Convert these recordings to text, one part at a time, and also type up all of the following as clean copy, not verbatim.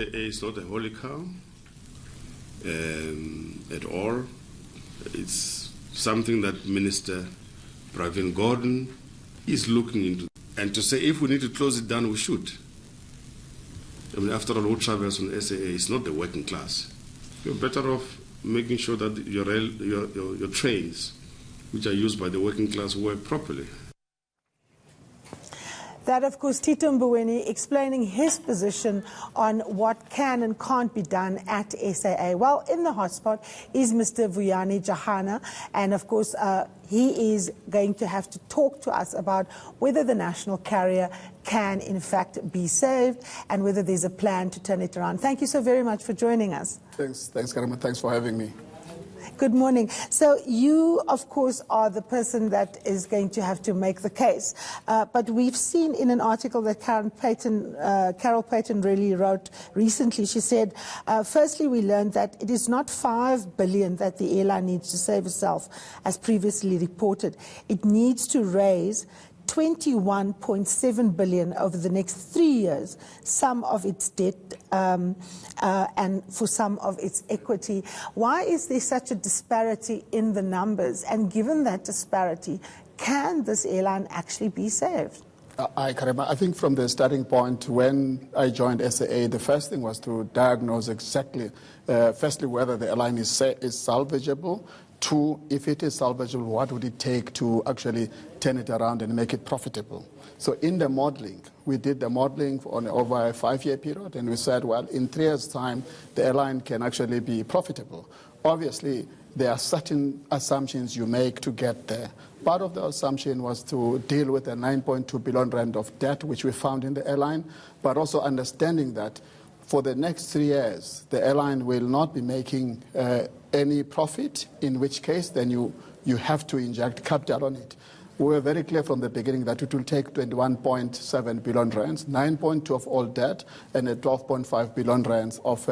It's not a holy cow at all. It's something that Minister Pravin Gordhan is looking into. And to say if we need to close it down, we should. I mean, after all, who travels on SAA is not the working class. You're better off making sure that your trains, which are used by the working class, work properly. That, of course, Tito Mboweni explaining his position on what can and can't be done at SAA. Well, in the hotspot is Mr. Vuyani Jarana, and of course, he is going to have to talk to us about whether the national carrier can, in fact, be saved and whether there's a plan to turn it around. Thank you so very much for joining us. Thanks, Karima. Thanks for having me. Good morning. So you, of course, are the person that is going to have to make the case. But we've seen in an article that Carol Payton really wrote recently, she said, firstly, we learned that it is not 5 billion that the airline needs to save itself, as previously reported. It needs to raise 21.7 billion over the next 3 years, some of its debt and for some of its equity. Why is there such a disparity in the numbers? And given that disparity, can this airline actually be saved? Karima, I think from the starting point, when I joined SAA, the first thing was to diagnose exactly, firstly, whether the airline is salvageable. Two, if it is salvageable, what would it take to actually turn it around and make it profitable? So in the modeling, we did the modeling over a 5-year period, and we said, well, in 3 years' time, the airline can actually be profitable. Obviously, there are certain assumptions you make to get there. Part of the assumption was to deal with the 9.2 billion rand of debt, which we found in the airline, but also understanding that for the next 3 years, the airline will not be making any profit, in which case then you have to inject capital on it. We were very clear from the beginning that it will take 21.7 billion rands, 9.2 of all debt, and a 12.5 billion rands of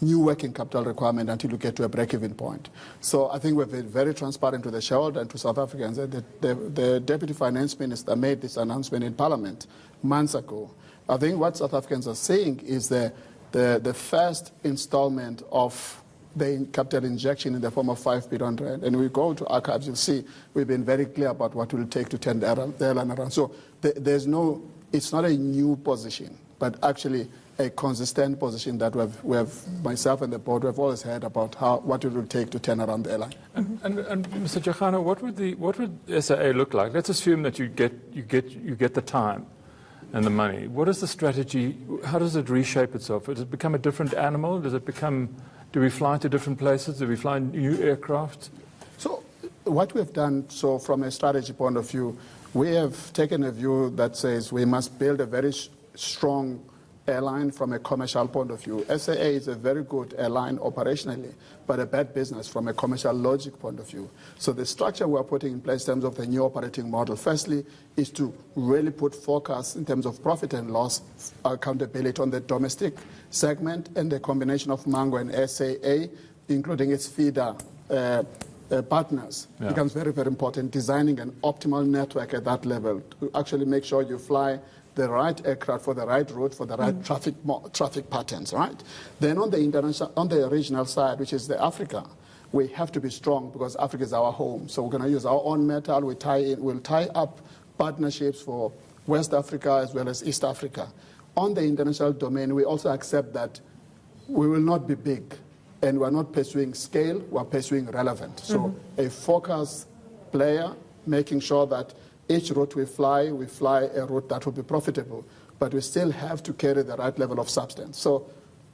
new working capital requirement until you get to a break-even point. So I think we've been very transparent to the shareholder and to South Africans. The Deputy Finance Minister made this announcement in Parliament months ago. I think what South Africans are saying is the first installment of the capital injection in the form of 5 billion rand. And we go to archives, you'll see we've been very clear about what it will take to turn the airline around. So it's not a new position, but actually a consistent position that we have myself and the board, we have always heard about what it will take to turn around the airline. And Mr. Jarana, what would SAA look like? Let's assume that you get the time and the money. What is the strategy? How does it reshape itself? Does it become a different animal? Do we fly to different places? Do we fly new aircraft? So what we have done, so from a strategy point of view, we have taken a view that says we must build a very strong airline from a commercial point of view. SAA is a very good airline operationally, but a bad business from a commercial logic point of view. So the structure we are putting in place in terms of the new operating model, firstly, is to really put focus in terms of profit and loss accountability on the domestic segment, and the combination of Mango and SAA, including its feeder partners, becomes very, very important. Designing an optimal network at that level to actually make sure you fly the right aircraft for the right route, for the right traffic patterns, right? Then on the regional side, which is the Africa, we have to be strong because Africa is our home. So we're going to use our own metal. We'll tie up partnerships for West Africa as well as East Africa. On the international domain, we also accept that we will not be big, and we're not pursuing scale, we're pursuing relevant. So a focused player, making sure that each route we fly a route that will be profitable, but we still have to carry the right level of substance. So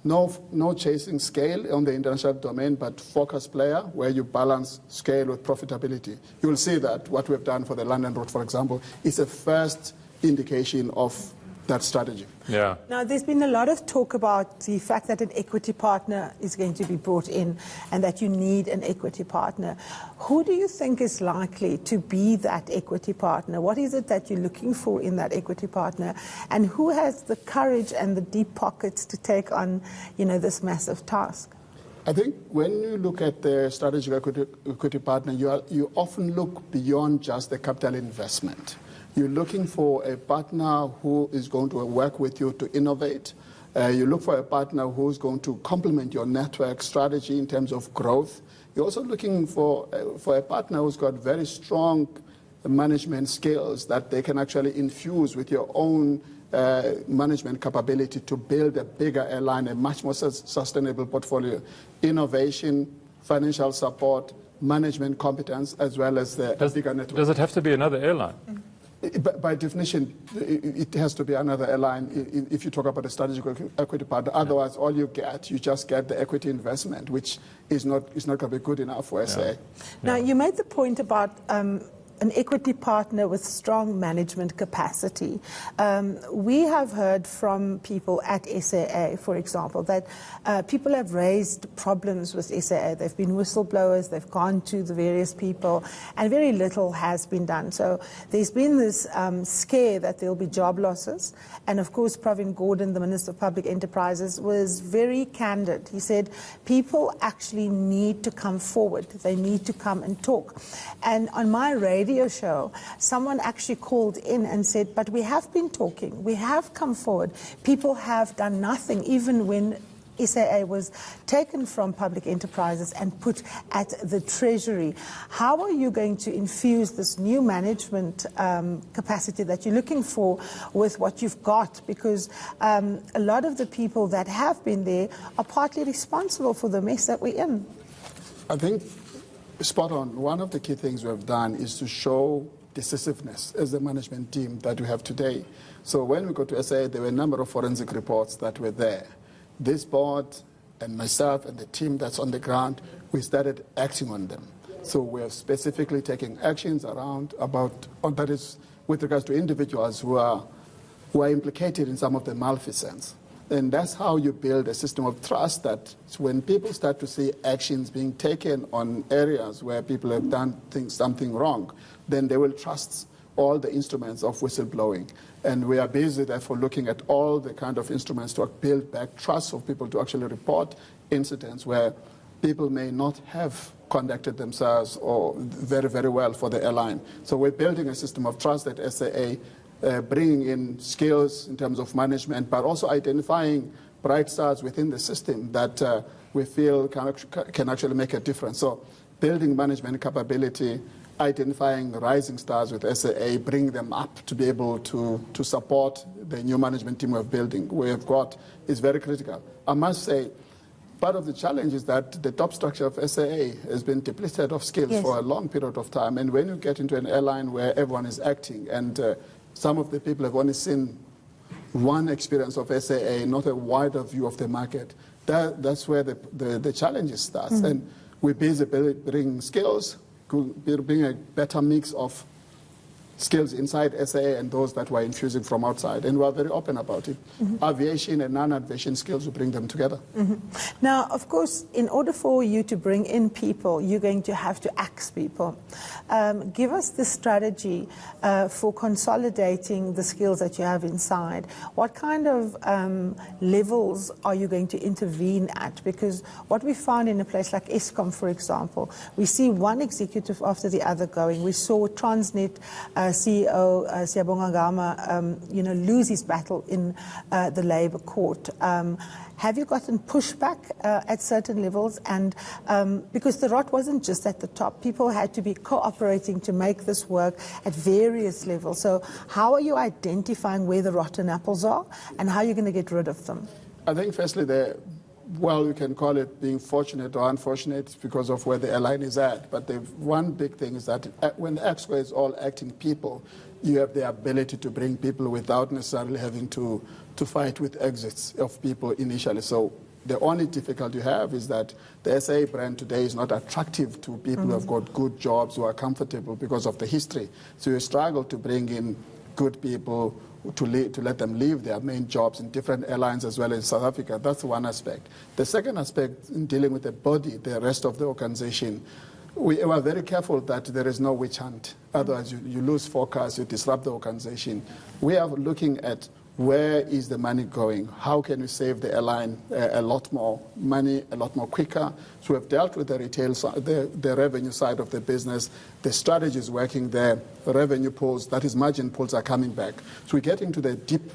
no chasing scale on the international domain, but focused player where you balance scale with profitability. You will see that what we've done for the London route, for example, is a first indication of that strategy. Yeah. Now, there's been a lot of talk about the fact that an equity partner is going to be brought in and that you need an equity partner. Who do you think is likely to be that equity partner? What is it that you're looking for in that equity partner? And who has the courage and the deep pockets to take on, this massive task? I think when you look at the strategic equity partner, you often look beyond just the capital investment. You're looking for a partner who is going to work with you to innovate, You look for a partner who's going to complement your network strategy in terms of growth. You're also looking for a partner who's got very strong management skills that they can actually infuse with your own management capability to build a bigger airline, a much more sustainable portfolio, innovation, financial support, management competence, as well as the bigger network. Does it have to be another airline? By definition, it has to be another airline if you talk about a strategic equity partner. Otherwise, all you just get the equity investment, which is not going to be good enough for SAA. Now, you made the point about an equity partner with strong management capacity. We have heard from people at SAA, for example, that people have raised problems with SAA. They've been whistleblowers, they've gone to the various people, and very little has been done. So there's been this scare that there'll be job losses. And of course, Pravin Gordhan, the Minister of Public Enterprises, was very candid. He said, people actually need to come forward. They need to come and talk. And on my radio show, someone actually called in and said, but we have been talking, we have come forward, people have done nothing, even when SAA was taken from public enterprises and put at the Treasury. How are you going to infuse this new management capacity that you're looking for with what you've got? Because a lot of the people that have been there are partly responsible for the mess that we're in. I think spot on. One of the key things we have done is to show decisiveness as the management team that we have today. So when we go to SAA, there were a number of forensic reports that were there. This board and myself and the team that's on the ground, we started acting on them. So we are specifically taking actions that is with regards to individuals who are implicated in some of the malfeasance. And that's how you build a system of trust, that when people start to see actions being taken on areas where people have done something wrong, then they will trust all the instruments of whistleblowing. And we are busy, therefore, looking at all the kind of instruments to build back trust of people to actually report incidents where people may not have conducted themselves or very, very well for the airline. So we're building a system of trust that SAA bringing in skills in terms of management, but also identifying bright stars within the system that we feel can actually make a difference. So building management capability, identifying rising stars with SAA, bring them up to be able to support the new management team we're building. We have got is very critical. I must say, part of the challenge is that the top structure of SAA has been depleted of skills for a long period of time. And when you get into an airline where everyone is acting and some of the people have only seen one experience of SAA, not a wider view of the market, that's where the challenges start. Mm-hmm. And we're busy bringing skills, bring a better mix of skills inside SAA and those that we're infusing from outside. And we're very open about it. Mm-hmm. Aviation and non-aviation skills, we bring them together. Mm-hmm. Now, of course, in order for you to bring in people, you're going to have to axe people. Give us the strategy for consolidating the skills that you have inside. What kind of levels are you going to intervene at? Because what we found in a place like Eskom, for example, we see one executive after the other going. We saw Transnet CEO Siyabonga Gama, lose his battle in the Labour Court. Have you gotten pushback at certain levels? And because the rot wasn't just at the top, people had to be cooperating to make this work at various levels. So how are you identifying where the rotten apples are, and how are you going to get rid of them? I think firstly, you can call it being fortunate or unfortunate because of where the airline is at. But the one big thing is that when the EXCO is all acting people, you have the ability to bring people without necessarily having to fight with exits of people initially. So the only difficulty you have is that the SAA brand today is not attractive to people who have got good jobs, who are comfortable because of the history. So you struggle to bring in good people to let them leave their main jobs in different airlines as well as South Africa. That's one aspect. The second aspect in dealing with the body, the rest of the organization, we are very careful that there is no witch hunt. Otherwise, you lose focus, you disrupt the organization. We are looking at where is the money going? How can we save the airline a lot more money, a lot more quicker? So we've dealt with the retail side, the revenue side of the business. The strategy is working there. The revenue pools, that is margin pools, are coming back. So we get into the deep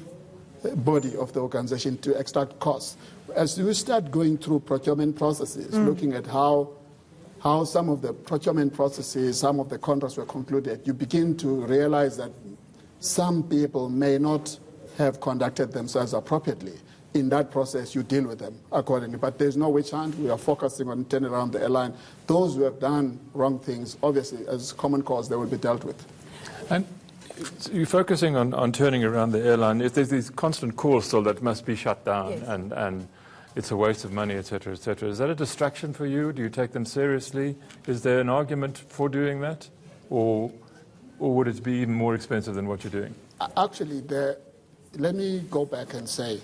body of the organization to extract costs. As you start going through procurement processes, looking at how some of the procurement processes, some of the contracts were concluded, you begin to realize that some people may not have conducted themselves appropriately. In that process, you deal with them accordingly. But there's no witch hunt. We are focusing on turning around the airline. Those who have done wrong things, obviously, as common cause, they will be dealt with. And you're focusing on turning around the airline. If there's these constant calls still that must be shut down, Yes. and it's a waste of money, etc., etc. Is that a distraction for you? Do you take them seriously? Is there an argument for doing that? Or would it be even more expensive than what you're doing? Actually, let me go back and say,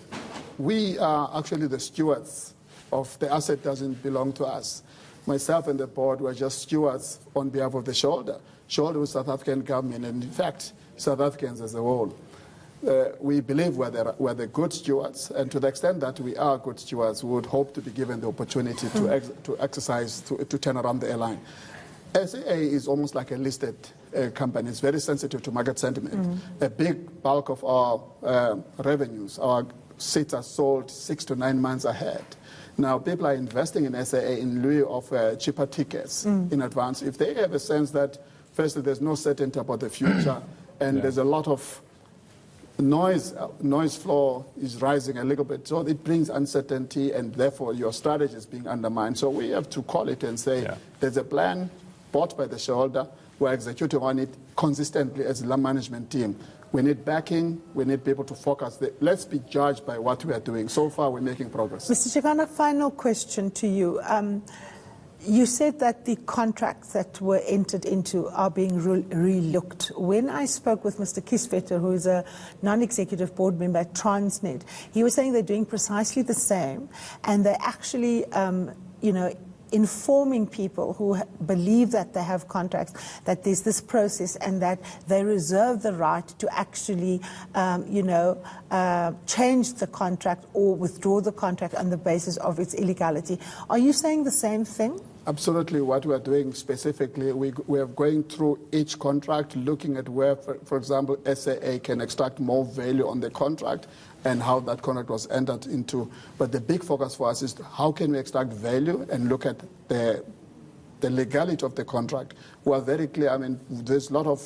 we are actually the stewards of the asset. Doesn't belong to us. Myself and the board were just stewards on behalf of the shoulder with South African government, and in fact, South Africans as a whole. We believe we're the good stewards, and to the extent that we are good stewards, we would hope to be given the opportunity to exercise, to turn around the airline. SAA is almost like a listed company. It's very sensitive to market sentiment. A big bulk of our revenues, our seats are sold 6 to 9 months ahead. Now, people are investing in SAA in lieu of cheaper tickets in advance. If they have a sense that, firstly, there's no certainty about the future, and there's a lot of noise floor is rising a little bit, so it brings uncertainty, and therefore your strategy is being undermined. So we have to call it and say, there's a plan bought by the shareholder. We're executing on it consistently as a management team. We need backing. We need people to focus. Let's be judged by what we are doing. So far, we're making progress. Mr. Jarana, final question to you. You said that the contracts that were entered into are being re-looked. When I spoke with Mr. Kieswetter, who is a non-executive board member at Transnet, he was saying they're doing precisely the same, and they're actually, informing people who believe that they have contracts that there's this process and that they reserve the right to actually, change the contract or withdraw the contract on the basis of its illegality. Are you saying the same thing? Absolutely. What we are doing specifically, we are going through each contract, looking at where, for example, SAA can extract more value on the contract and how that contract was entered into. But the big focus for us is how can we extract value and look at the legality of the contract. We are very clear. I mean, there's a lot of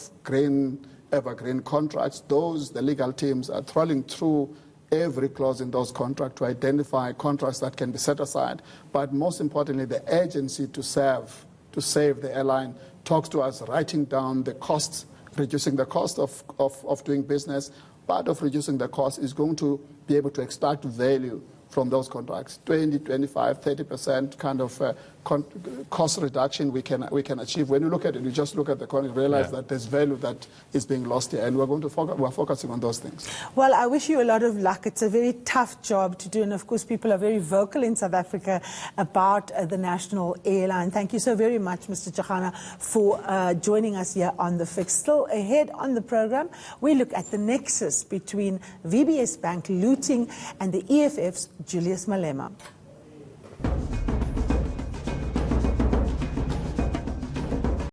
evergreen contracts. The legal teams are trawling through every clause in those contracts to identify contracts that can be set aside. But most importantly, the urgency to save the airline talks to us, writing down the costs, reducing the cost of doing business. Part of reducing the cost is going to be able to extract value from those contracts. 20, 25, 30% kind of cost reduction we can achieve. When you look at it, you just look at the contract, realize that there's value that is being lost here, and we're focusing on those things. Well, I wish you a lot of luck. It's a very tough job to do, and of course people are very vocal in South Africa about the national airline. Thank you so very much, Mr. Jarana, for joining us here on The Fix. Still ahead on the program, we look at the nexus between VBS Bank looting and the EFF's Julius Malema.